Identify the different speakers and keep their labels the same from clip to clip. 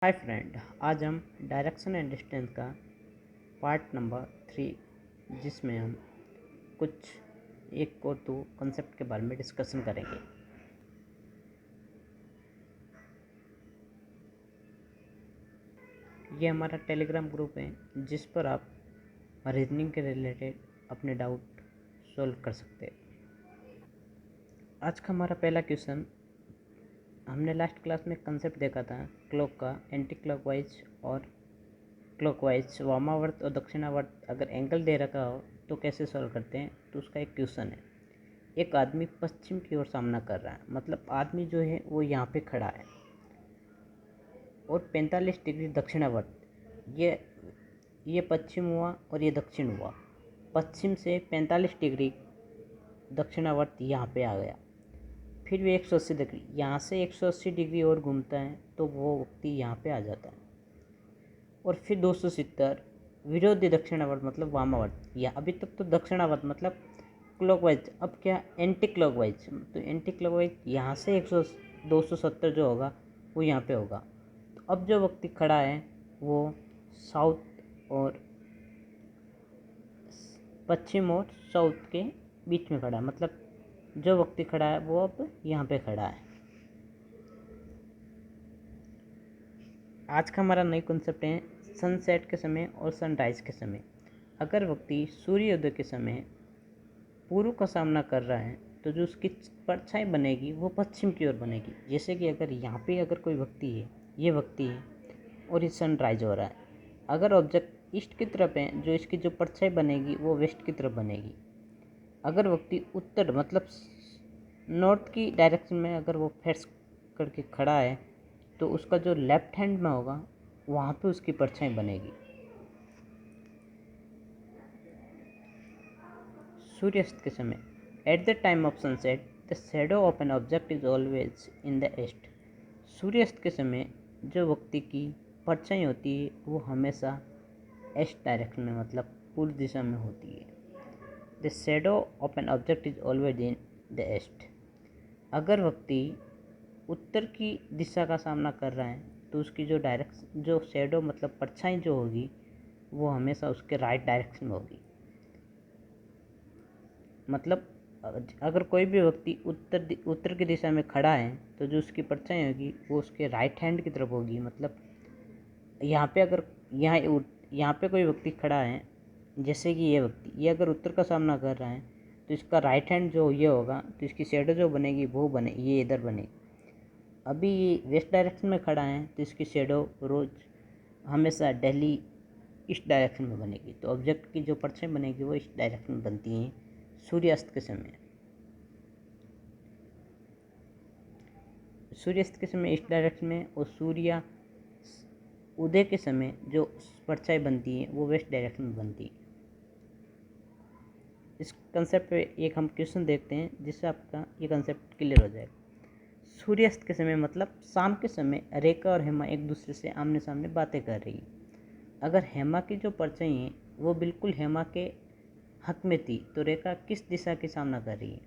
Speaker 1: Hi friend, आज हम direction and distance का पार्ट नंबर 3 जिसमें हम कुछ एक और दो कंसेप्ट के बारे में डिस्कशन करेंगे। ये हमारा टेलीग्राम ग्रुप है जिस पर आप रीजनिंग के रिलेटेड अपने डाउट सॉल्व कर सकते हैं। आज का हमारा पहला क्वेश्चन, हमने लास्ट क्लास में कंसेप्ट देखा था क्लॉक का, एंटी क्लॉकवाइज और क्लॉकवाइज, वामावर्त और दक्षिणावर्त अगर एंगल दे रखा हो तो कैसे सॉल्व करते हैं। तो उसका एक क्वेश्चन है, एक आदमी पश्चिम की ओर सामना कर रहा है, मतलब आदमी जो है वो यहाँ पे खड़ा है और 45 डिग्री दक्षिणावर्त, ये पश्चिम हुआ और ये दक्षिण हुआ। पश्चिम से 45 डिग्री दक्षिणावर्त यहाँ पे आ गया, फिर भी 180 डिग्री, यहाँ से 180 डिग्री और घूमता है तो वो व्यक्ति यहाँ पे आ जाता है। और फिर 270 विरोधी दक्षिणावर्त मतलब वामावर्त, या अभी तक तो दक्षिणावर्त मतलब क्लॉकवाइज, अब क्या एंटी क्लॉकवाइज, तो एंटी क्लॉकवाइज यहाँ से 270 जो होगा वो यहाँ पे होगा। तो अब जो व्यक्ति खड़ा है वो साउथ और पश्चिम और साउथ के बीच में खड़ा है, मतलब जो व्यक्ति खड़ा है वो अब यहाँ पे खड़ा है। आज का हमारा नई कॉन्सेप्ट है सनसेट के समय और सनराइज के समय। अगर व्यक्ति सूर्योदय के समय पूर्व का सामना कर रहा है तो जो उसकी परछाई बनेगी वो पश्चिम की ओर बनेगी। जैसे कि अगर यहाँ पे अगर कोई व्यक्ति है, ये व्यक्ति है और ये सनराइज हो रहा है, अगर ऑब्जेक्ट ईस्ट की तरफ है जो इसकी जो परछाई बनेगी वो वेस्ट की तरफ बनेगी। अगर व्यक्ति उत्तर मतलब नॉर्थ की डायरेक्शन में अगर वो फेस करके खड़ा है तो उसका जो लेफ्ट हैंड में होगा वहाँ पे उसकी परछाई बनेगी। सूर्यास्त के समय, at the time of sunset the shadow of an object is always in the east. सूर्यास्त के समय जो व्यक्ति की परछाई होती है वो हमेशा ईस्ट डायरेक्शन में मतलब पूर्व दिशा में होती है। The shadow of an object is always in the east. अगर व्यक्ति उत्तर की दिशा का सामना कर रहा है तो उसकी जो डायरेक्शन, जो शेडो मतलब परछाई जो होगी वो हमेशा उसके राइट डायरेक्शन में होगी। मतलब अगर कोई भी व्यक्ति उत्तर की दिशा में खड़ा है तो जो उसकी परछाई होगी वो उसके राइट हैंड की तरफ होगी। मतलब यहाँ पे अगर यहाँ पे कोई व्यक्ति खड़ा है, जैसे कि ये व्यक्ति, ये अगर उत्तर का सामना कर रहा है तो इसका राइट हैंड जो ये होगा तो इसकी शेडो जो बनेगी वो ये इधर बनेगी। अभी ये वेस्ट डायरेक्शन में खड़ा है तो इसकी शेडो रोज हमेशा डेली ईस्ट डायरेक्शन में बनेगी। तो ऑब्जेक्ट की जो परछाई बनेगी वो ईस्ट डायरेक्शन में बनती हैं सूर्यास्त के समय। सूर्यास्त के समय ईस्ट डायरेक्शन में और सूर्य उदय के समय जो परछाई बनती है वो वेस्ट डायरेक्शन में बनती है। इस कंसेप्ट पे एक हम क्वेश्चन देखते हैं जिससे आपका ये कंसेप्ट क्लियर हो जाएगा। सूर्यास्त के समय मतलब शाम के समय रेखा और हेमा एक दूसरे से आमने सामने बातें कर रही है। अगर हेमा की जो परछाई है वो बिल्कुल हेमा के हक में थी तो रेखा किस दिशा की सामना कर रही है।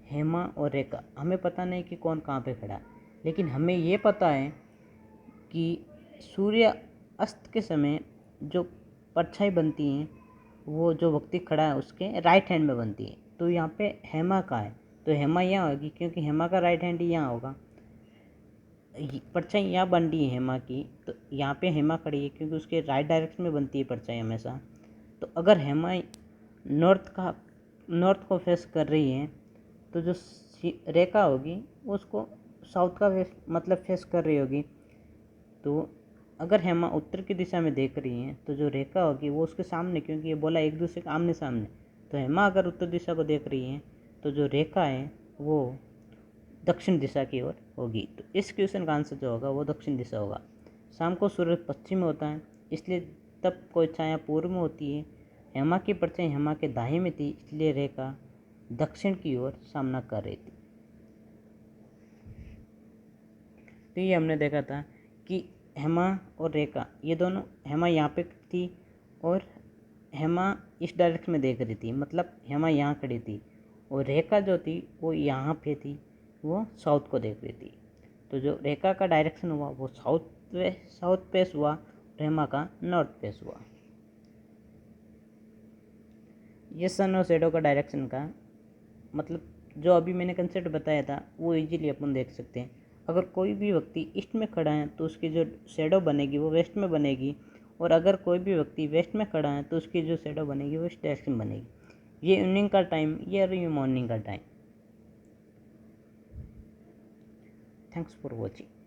Speaker 1: हेमा और रेखा, हमें पता नहीं कि कौन कहाँ पे खड़ा है, लेकिन हमें ये पता है कि सूर्य अस्त के समय जो परछाई बनती हैं वो जो व्यक्ति खड़ा है उसके राइट हैंड में बनती है। तो यहाँ पे हेमा का है तो हेमा यहाँ होगी क्योंकि हेमा का राइट हैंड ही यहाँ होगा। परछाई यहाँ बन रही है हेमा की, तो यहाँ पे हेमा खड़ी है क्योंकि उसके राइट डायरेक्शन में बनती है परछाई हमेशा। तो अगर हेमा नॉर्थ को फेस कर रही है तो जो रेखा होगी वो उसको साउथ का मतलब फेस कर रही होगी। तो अगर हेमा उत्तर की दिशा में देख रही है तो जो रेखा होगी वो उसके सामने, क्योंकि ये बोला एक दूसरे के आमने सामने, तो हेमा अगर उत्तर दिशा को देख रही है तो जो रेखा है वो दक्षिण दिशा की ओर होगी। तो इस क्वेश्चन का आंसर जो होगा वो दक्षिण दिशा होगा। शाम को सूरज पश्चिम में होता है इसलिए तब कोई छाया पूर्व में होती है। हेमा की परछाई हेमा के दाहिने में थी इसलिए रेखा दक्षिण की ओर सामना कर रही थी। तो ये हमने देखा था कि हेमा और रेखा ये दोनों, हेमा यहाँ पे थी और हेमा इस डायरेक्शन में देख रही थी, मतलब हेमा यहाँ खड़ी थी और रेखा जो थी वो यहाँ पे थी, वो साउथ को देख रही थी। तो जो रेखा का डायरेक्शन हुआ वो साउथ साउथ फेस हुआ, हेमा का नॉर्थ फेस हुआ। ये सन और शेडो का डायरेक्शन का मतलब जो अभी मैंने कंसेप्ट बताया था वो इजीली अपन देख सकते हैं। अगर कोई भी व्यक्ति ईस्ट में खड़ा है तो उसकी जो शेडो बनेगी वो वेस्ट में बनेगी, और अगर कोई भी व्यक्ति वेस्ट में खड़ा है तो उसकी जो शेडो बनेगी वो इस डायरेक्शन में बनेगी। ये इवनिंग का टाइम, ये मॉर्निंग का टाइम। Thanks for watching.